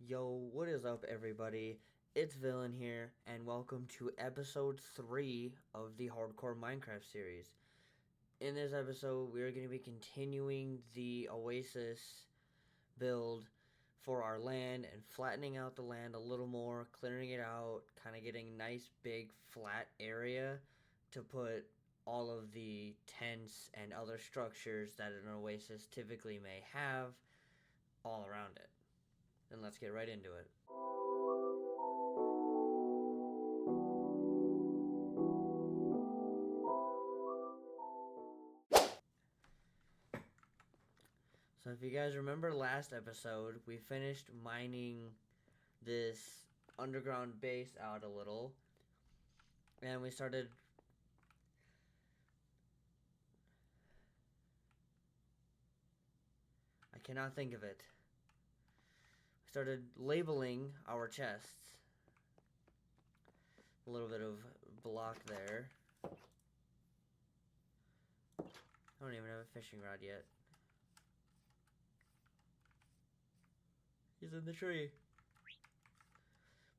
Yo, what is up, everybody? It's Villain here, and welcome to episode 3 of the Hardcore Minecraft series. In this episode, we are going to be continuing the oasis build for our land and flattening out the land a little more, clearing it out, kind of getting a nice big flat area to put all of the tents and other structures that an oasis typically may have all around it. And let's get right into it. So if you guys remember last episode, we finished mining this underground base out a little. And we started... I cannot think of it. We started labeling our chests. A little bit of block there. I don't even have a fishing rod yet. He's in the tree.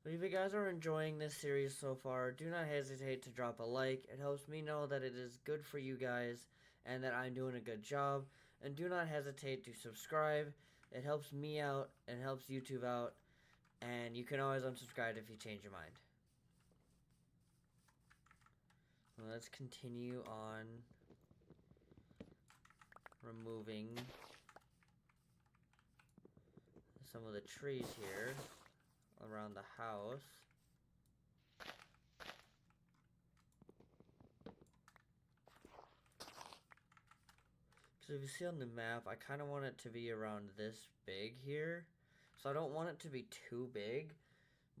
But if you guys are enjoying this series so far, do not hesitate to drop a like. It helps me know that it is good for you guys and that I'm doing a good job. And do not hesitate to subscribe. It helps me out and helps YouTube out. And you can always unsubscribe if you change your mind. Well, let's continue on removing some of the trees here around the house. Because if you see on the map, I kind of want it to be around this big here. So I don't want it to be too big,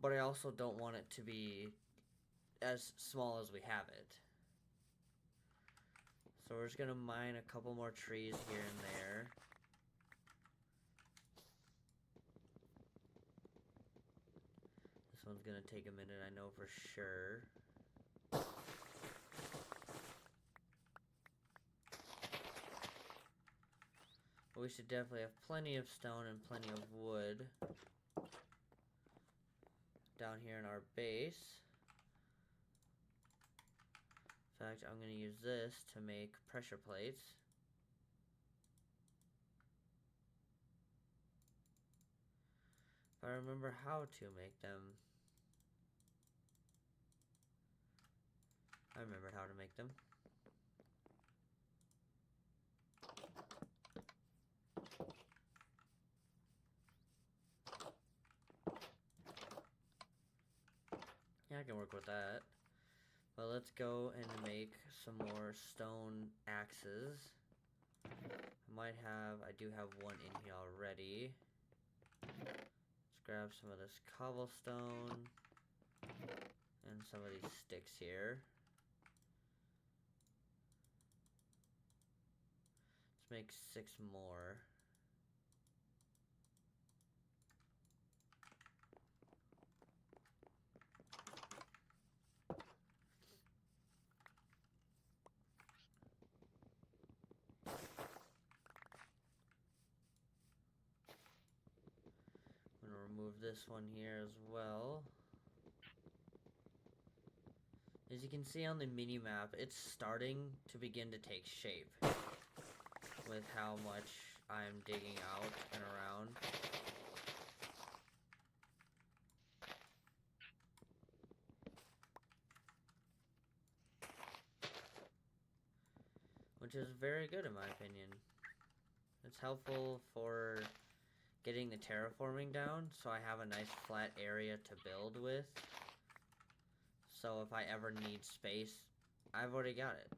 but I also don't want it to be as small as we have it. So we're just going to mine a couple more trees here and there. This one's going to take a minute, I know for sure. But we should definitely have plenty of stone and plenty of wood down here in our base. In fact, I'm going to use this to make pressure plates. If I remember how to make them. I remembered how to make them. Yeah, I can work with that. But let's go and make some more stone axes. I do have one in here already. Let's grab some of this cobblestone and some of these sticks here. Let's make 6 more. I'm gonna remove this one here as well. As you can see on the mini-map, it's starting to begin to take shape with how much I'm digging out and around. Which is very good in my opinion. It's helpful for getting the terraforming down so I have a nice flat area to build with. So if I ever need space, I've already got it.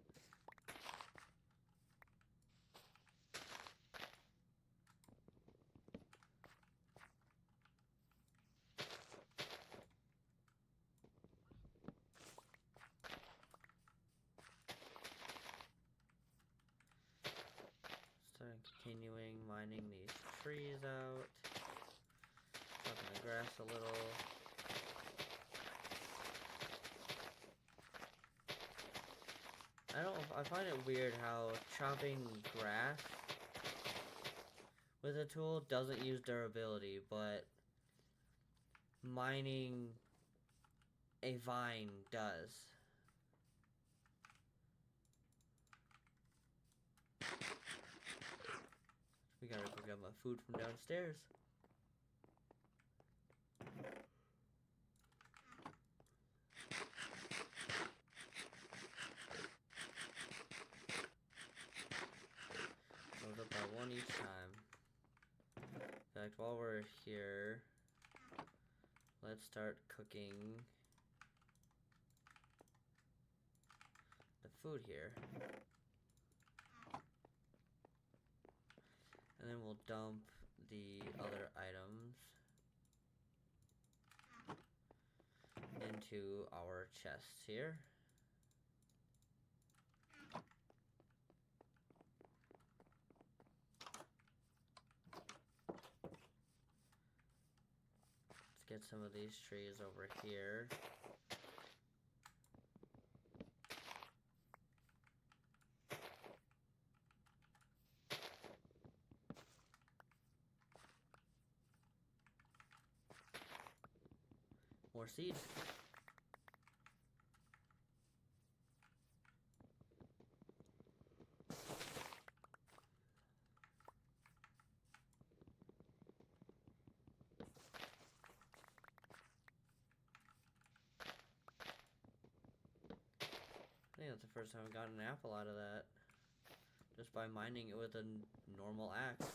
Start continuing mining these trees out. Chopping the grass a little. I find it weird how chopping grass with a tool doesn't use durability, but mining a vine does. We gotta go get my food from downstairs. Goes up by one each time. In fact, while we're here, let's start cooking the food here. And then we'll dump the other items into our chests here. Let's get some of these trees over here. More seeds. I think that's the first time I got an apple out of that. Just by mining it with a normal axe.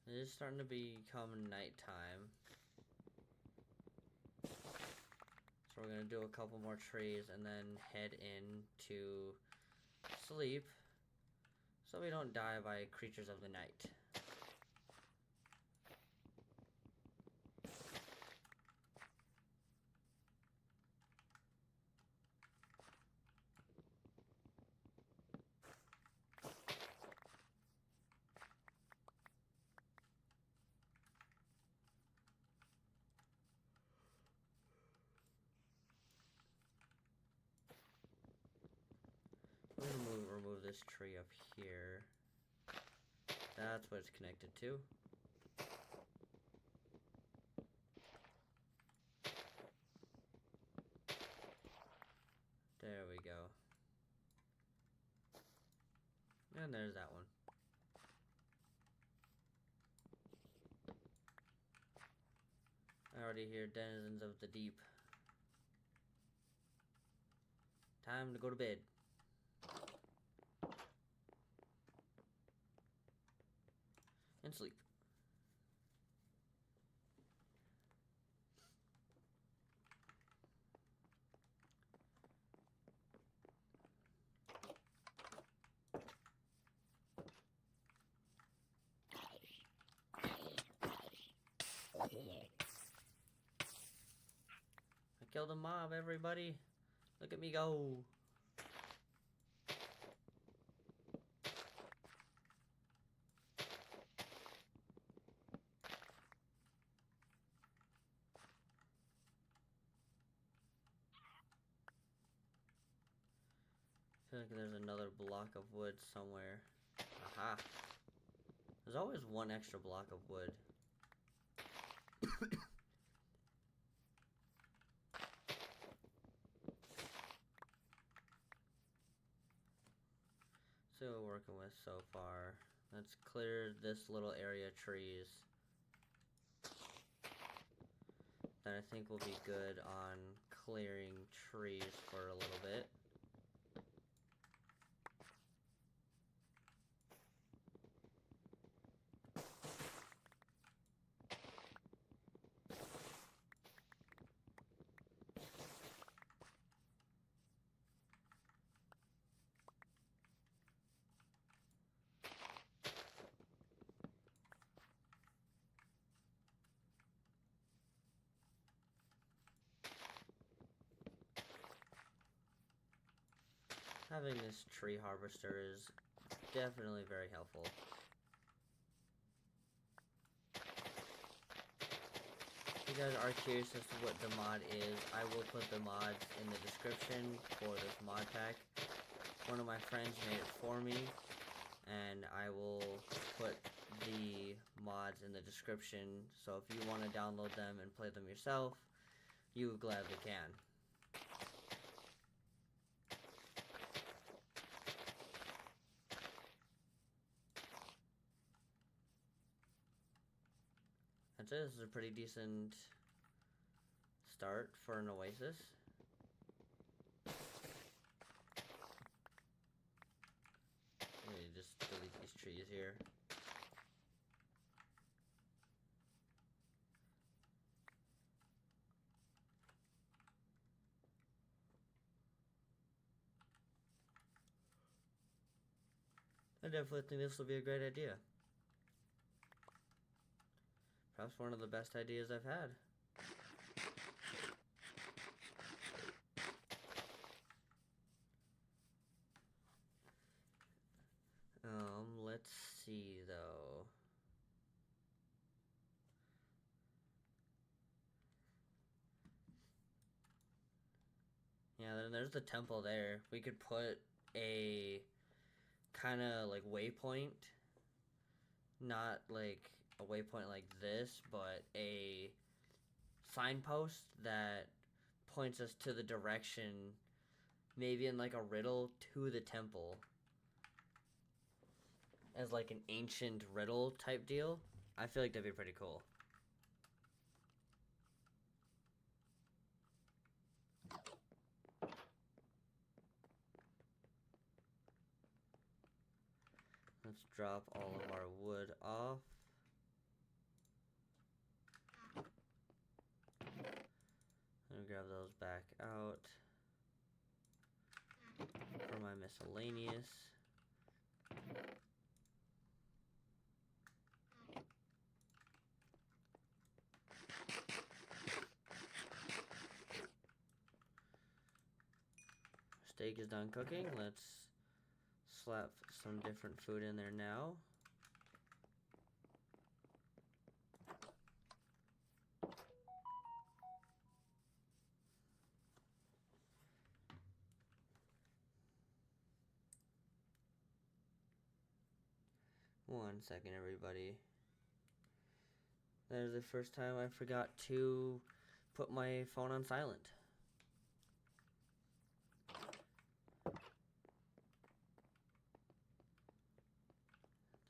It is starting to become nighttime. So we're going to do a couple more trees and then head in to sleep so we don't die by creatures of the night. We're going to remove this tree up here. That's what it's connected to. There we go. And there's that one. I already hear denizens of the deep. Time to go to bed. And sleep. I killed a mob, everybody. Look at me go. I feel like there's another block of wood somewhere. Aha. There's always one extra block of wood. See what we're working with so far. Let's clear this little area of trees. Then I think we'll be good on clearing trees for a little bit. Having this tree harvester is definitely very helpful. If you guys are curious as to what the mod is, I will put the mods in the description for this mod pack. One of my friends made it for me, and I will put the mods in the description, so if you want to download them and play them yourself, you gladly can. That's it. This is a pretty decent start for an oasis. Let me just delete these trees here. I definitely think this will be a great idea. Perhaps one of the best ideas I've had. Let's see though. Yeah, then there's the temple there. We could put a kind of like waypoint. Not like a waypoint like this, but a signpost that points us to the direction, maybe in like a riddle to the temple. As like an ancient riddle type deal. I feel like that'd be pretty cool. Let's drop all of our wood off. And grab those back out for my miscellaneous. Steak is done cooking. Let's slap some different food in there now. One second, everybody. That is the first time I forgot to put my phone on silent.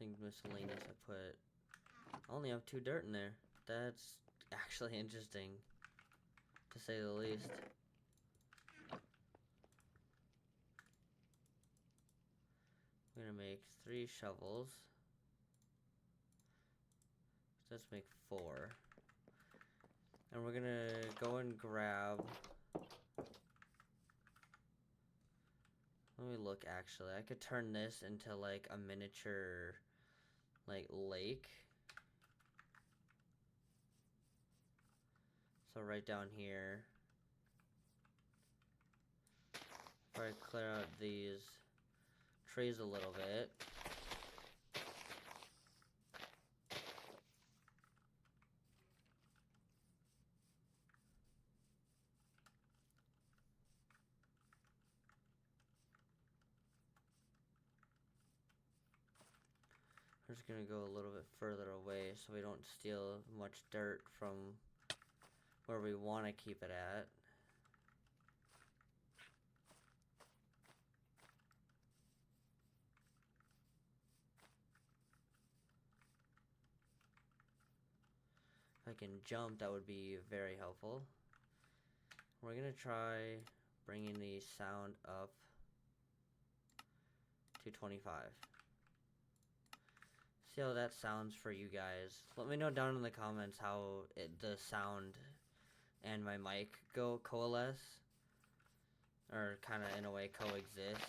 I think miscellaneous I only have 2 dirt in there. That's actually interesting, to say the least. I'm gonna make 3 shovels. Let's make 4. And we're gonna go and grab... Let me look, actually. I could turn this into like a miniature like lake. So right down here, if I clear out these trees a little bit, we're just gonna go a little bit further away so we don't steal much dirt from where we want to keep it at. If I can jump, that would be very helpful. We're gonna try bringing the sound up to 25. See how that sounds for you guys. Let me know down in the comments how the sound and my mic coalesce, or kind of in a way coexist.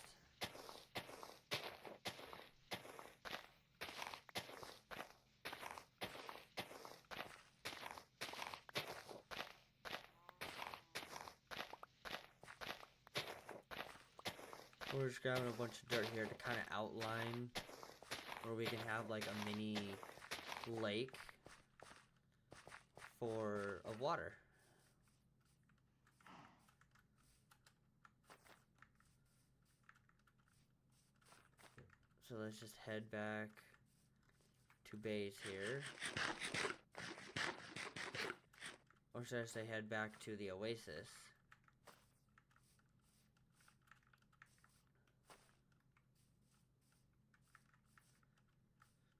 We're just grabbing a bunch of dirt here to kind of outline where we can have like a mini lake of water. So let's just head back to base here. Or should I say head back to the oasis.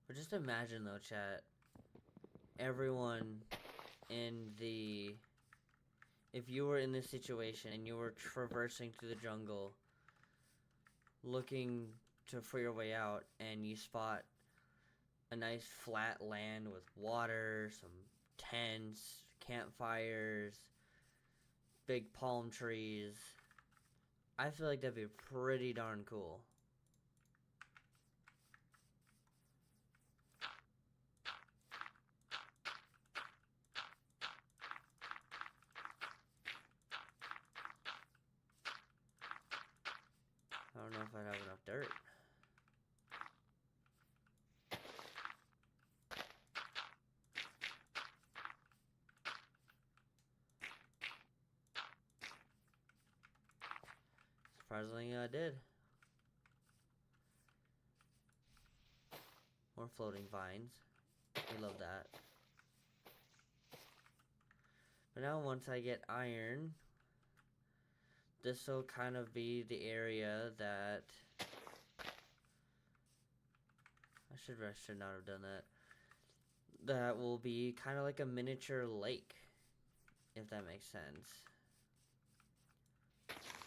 But just imagine though, chat, everyone if you were in this situation and you were traversing through the jungle looking for your way out, and you spot a nice flat land with water, some tents, campfires, big palm trees, I feel like that'd be pretty darn cool. I don't know if I'd have enough dirt. Surprisingly, I did. More floating vines. We love that. But now once I get iron, this will kind of be the area that I should not have done that. That will be kind of like a miniature lake, if that makes sense.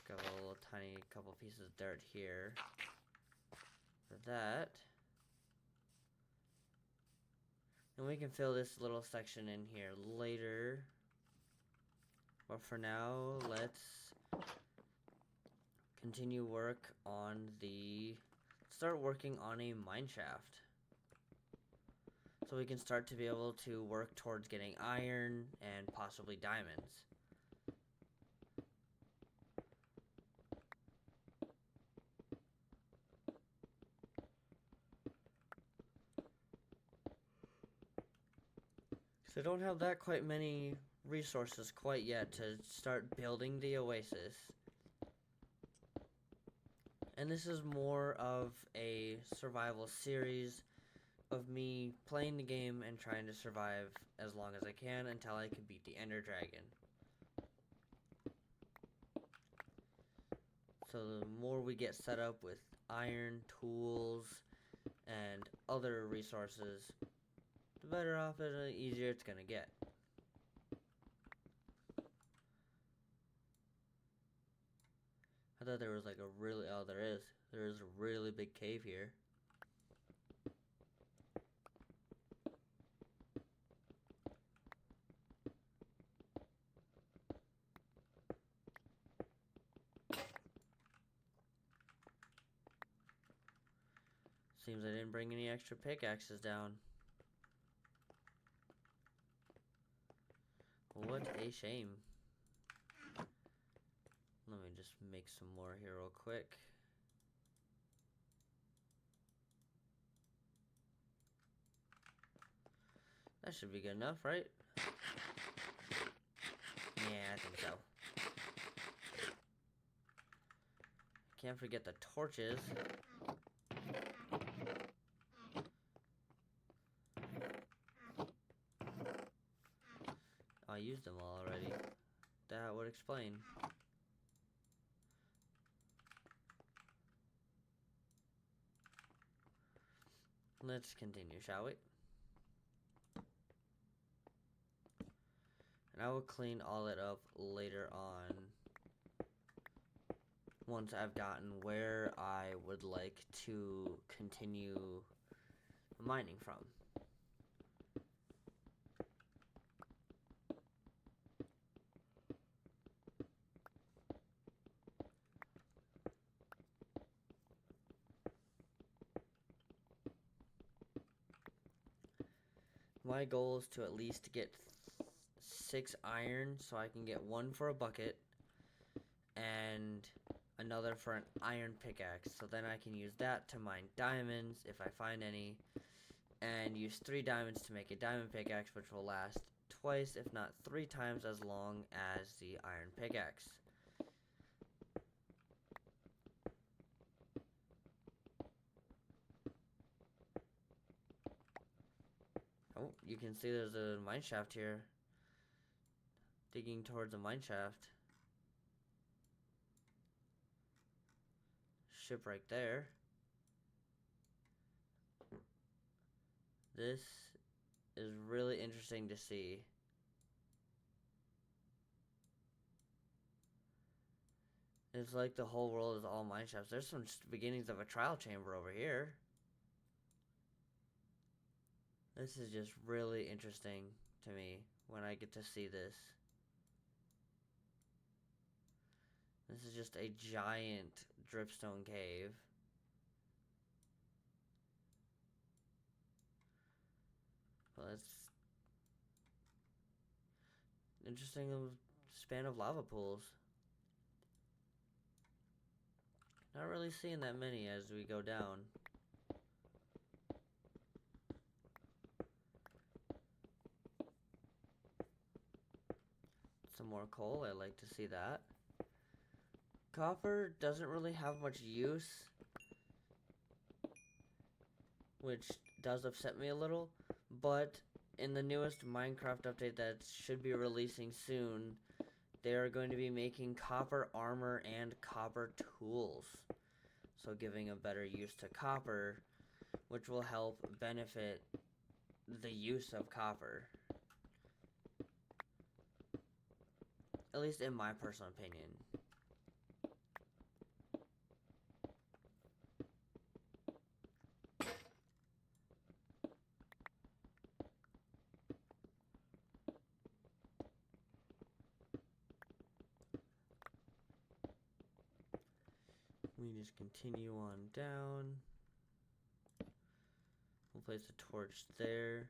Got a little tiny couple pieces of dirt here for that. And we can fill this little section in here later. But for now, let's continue work on start working on a mine shaft. So we can start to be able to work towards getting iron and possibly diamonds. So I don't have that quite many resources quite yet to start building the oasis. And this is more of a survival series of me playing the game and trying to survive as long as I can until I can beat the Ender Dragon. So the more we get set up with iron, tools, and other resources, the better off and the easier it's gonna get. I thought there was like a really, there is a really big cave here. Seems I didn't bring any extra pickaxes down. What a shame. Let me just make some more here real quick. That should be good enough, right? Yeah, I think so. Can't forget the torches. I used them all already. That would explain. Let's continue, shall we? And I will clean all that up later on once I've gotten where I would like to continue mining from. My goal is to at least get 6 iron so I can get 1 for a bucket and another for an iron pickaxe. So then I can use that to mine diamonds if I find any, and use 3 diamonds to make a diamond pickaxe, which will last twice, if not 3 times as long as the iron pickaxe. Oh, you can see there's a mine shaft here. Digging towards a mine shaft. Ship right there. This is really interesting to see. It's like the whole world is all mine shafts. There's some beginnings of a trial chamber over here. This is just really interesting to me when I get to see this. This is just a giant dripstone cave. Well, it's interesting span of lava pools. Not really seeing that many as we go down. Some more coal, I like to see that. Copper doesn't really have much use, which does upset me a little, but in the newest Minecraft update that should be releasing soon, they are going to be making copper armor and copper tools. So giving a better use to copper, which will help benefit the use of copper. At least in my personal opinion. We just continue on down. We'll place a torch there.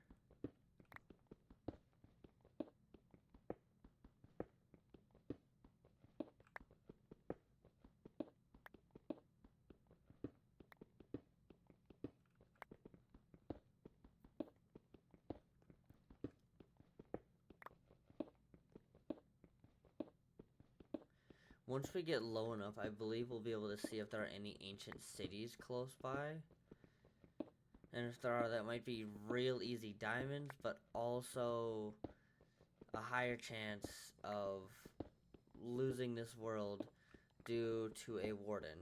Once we get low enough, I believe we'll be able to see if there are any ancient cities close by. And if there are, that might be real easy diamonds, but also a higher chance of losing this world due to a warden.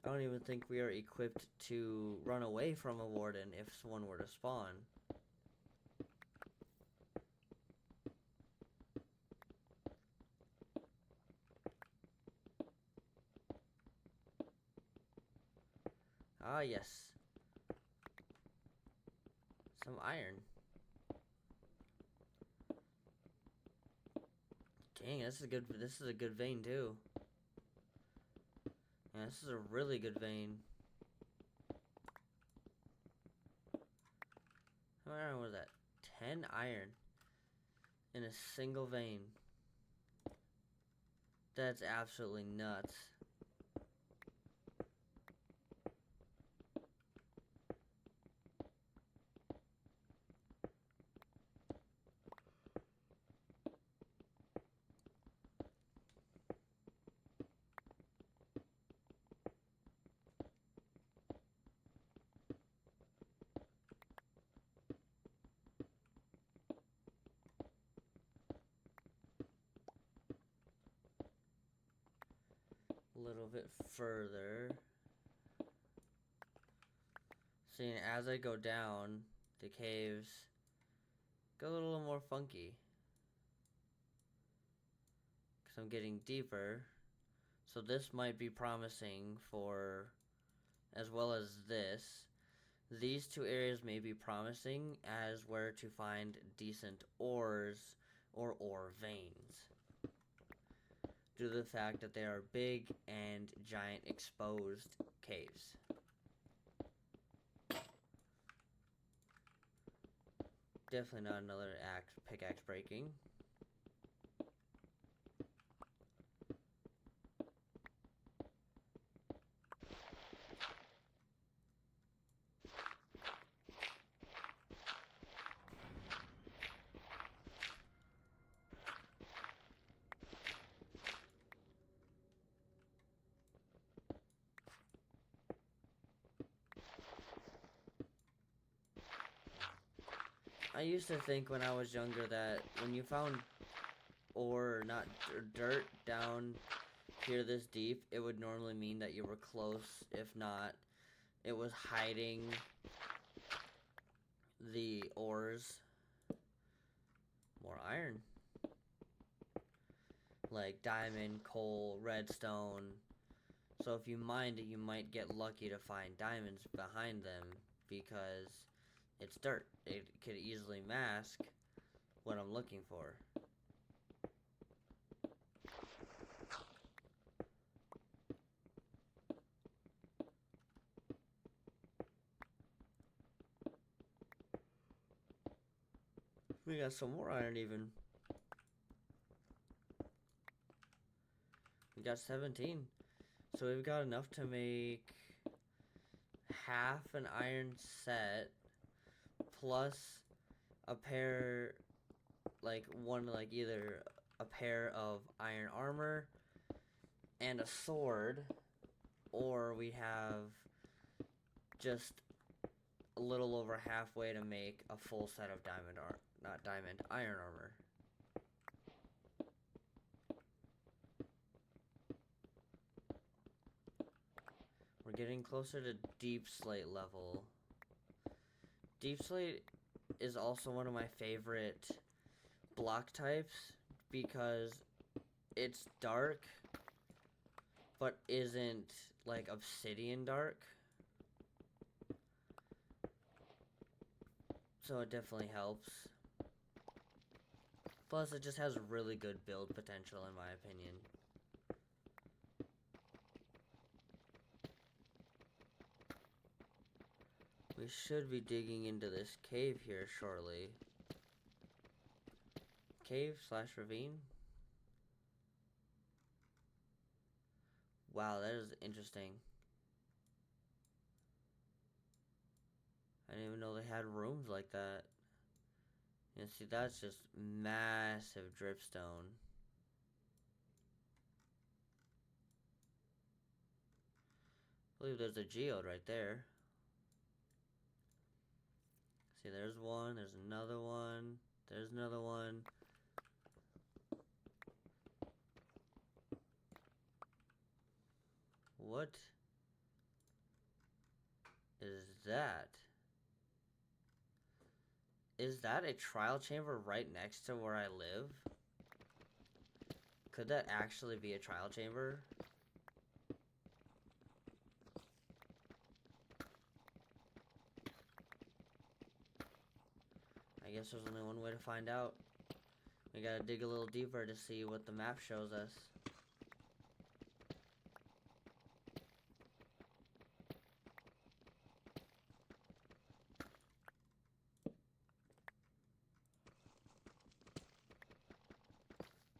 I don't even think we are equipped to run away from a warden if one were to spawn. Ah, yes. Some iron. Dang, this is a good vein too. Yeah, this is a really good vein. How many iron was that? 10 iron in a single vein. That's absolutely nuts. A little bit further. Seeing as I go down, the caves go a little more funky. Because I'm getting deeper. So this might be promising for, as well as this. These two areas may be promising as where to find decent ores or ore veins, due to the fact that they are big and giant exposed caves. Definitely not another pickaxe breaking. I used to think when I was younger that when you found ore, not dirt, down here this deep, it would normally mean that you were close. If not, it was hiding the ores. More iron. Like diamond, coal, redstone. So if you mined it, you might get lucky to find diamonds behind them because it's dirt. It could easily mask what I'm looking for. We got some more iron even. We got 17. So we've got enough to make half an iron set plus a pair, like either a pair of iron armor and a sword, or we have just a little over halfway to make a full set of iron armor. We're getting closer to deep slate level. Deep slate is also one of my favorite block types because it's dark but isn't like obsidian dark. So it definitely helps. Plus it just has really good build potential in my opinion. We should be digging into this cave here shortly. Cave/ravine? Wow, that is interesting. I didn't even know they had rooms like that. And see, that's just massive dripstone. I believe there's a geode right there. See, there's one, there's another one, there's another one. What is that? Is that a trial chamber right next to where I live? Could that actually be a trial chamber? I guess there's only one way to find out. We gotta dig a little deeper to see what the map shows us.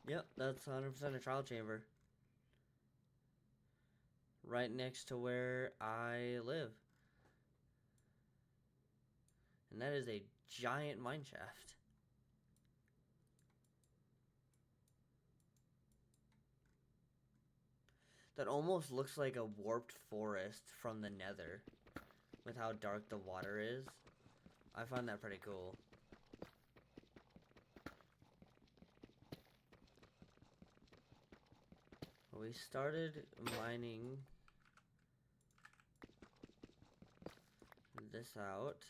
Yep, that's 100% a trial chamber. Right next to where I live. And that is a giant mine shaft. That almost looks like a warped forest from the Nether with how dark the water is. I find that pretty cool. We started mining this out.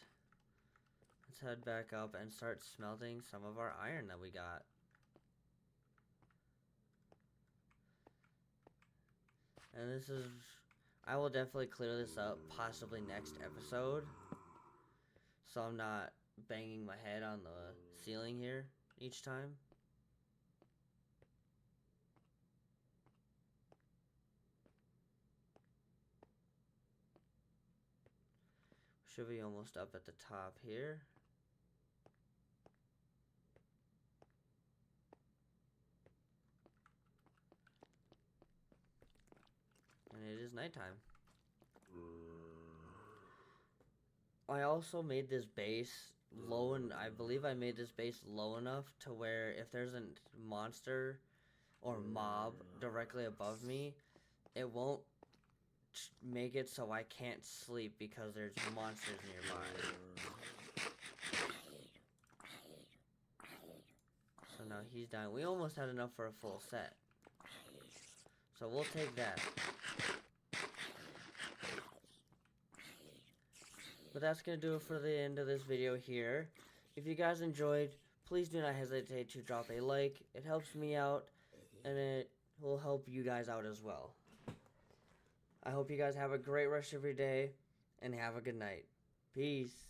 Let's head back up and start smelting some of our iron that we got. And this is... I will definitely clear this up possibly next episode, so I'm not banging my head on the ceiling here each time. Should be almost up at the top here. it's nighttime. I also made this base low, and I believe I made this base low enough to where if there's a monster or mob directly above me, it won't make it so I can't sleep because there's monsters nearby. So now he's dying. We almost had enough for a full set. So we'll take that. But that's going to do it for the end of this video here. If you guys enjoyed, please do not hesitate to drop a like. It helps me out, and it will help you guys out as well. I hope you guys have a great rest of your day, and have a good night. Peace.